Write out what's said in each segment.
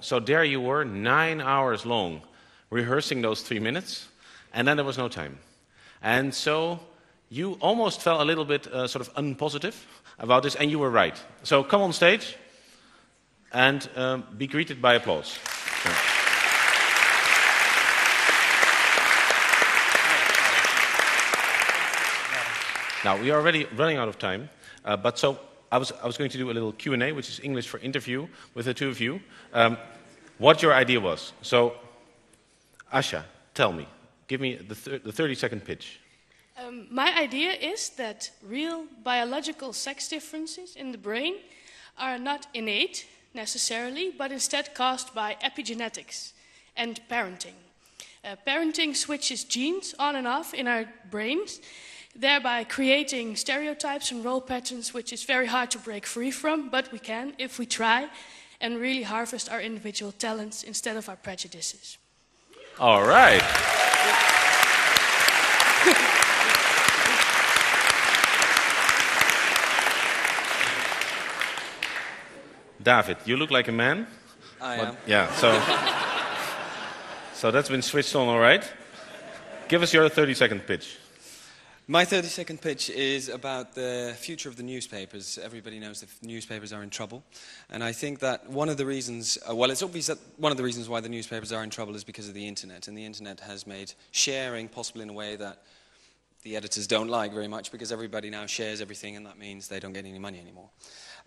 So there you were, 9 hours long, rehearsing those 3 minutes, and then there was no time. And so you almost felt a little bit sort of unpositive about this, and you were right. So come on stage and be greeted by applause. Now, we are already running out of time, but so I was going to do a little Q&A, which is English for interview, with the two of you. What your idea was. So, Asha, tell me. Give me the 30-second pitch. My idea is that real biological sex differences in the brain are not innate, necessarily, but instead caused by epigenetics and parenting. Parenting switches genes on and off in our brains, thereby creating stereotypes and role patterns which is very hard to break free from, but we can if we try and really harvest our individual talents instead of our prejudices. All right. David, you look like a man. I am. Yeah, so that's been switched on, all right. Give us your 30-second pitch. My 30-second pitch is about the future of the newspapers. Everybody knows that newspapers are in trouble. And I think that one of the reasons, well, it's obvious that one of the reasons why the newspapers are in trouble is because of the internet. And the internet has made sharing possible in a way that the editors don't like very much, because everybody now shares everything, and that means they don't get any money anymore.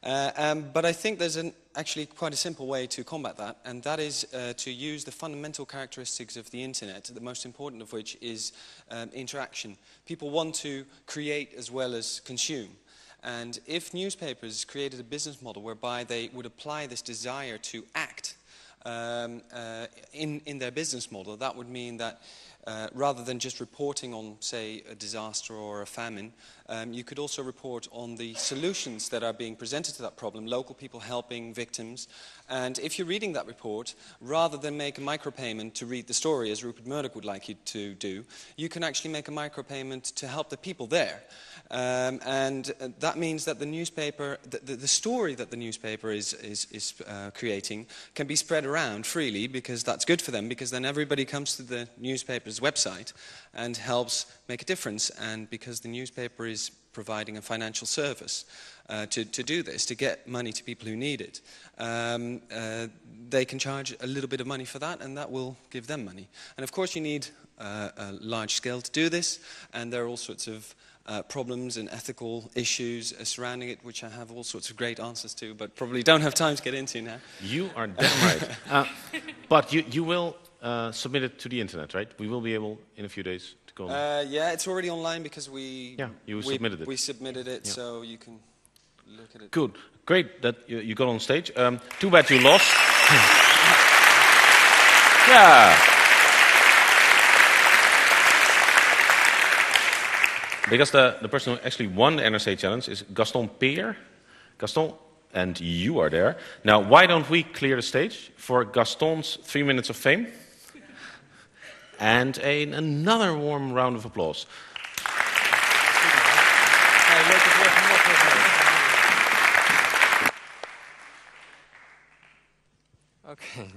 But I think there's actually quite a simple way to combat that, and that is to use the fundamental characteristics of the internet, the most important of which is interaction. People want to create as well as consume. And if newspapers created a business model whereby they would apply this desire to act in their business model, that would mean that rather than just reporting on, say, a disaster or a famine, you could also report on the solutions that are being presented to that problem, local people helping victims. And if you're reading that report, rather than make a micropayment to read the story, as Rupert Murdoch would like you to do, you can actually make a micropayment to help the people there. And that means that the newspaper, the story that the newspaper is creating can be spread around freely, because that's good for them, because then everybody comes to the newspaper's website and helps make a difference, and because the newspaper is providing a financial service to do this, to get money to people who need it. They can charge a little bit of money for that, and that will give them money. And of course you need a large scale to do this, and there are all sorts of problems and ethical issues surrounding it, which I have all sorts of great answers to, but probably don't have time to get into now. You are damn right. But you will submit it to the internet, right? We will be able, in a few days, to go on. Yeah, it's already online because we submitted it. We submitted it, yeah. So you can look at it. Good. Great that you got on stage. Too bad you lost. Yeah. Because the person who actually won the NRC challenge is Gaston Peer. Gaston, and you are there. Now, why don't we clear the stage for Gaston's 3 minutes of fame? And another warm round of applause. Okay.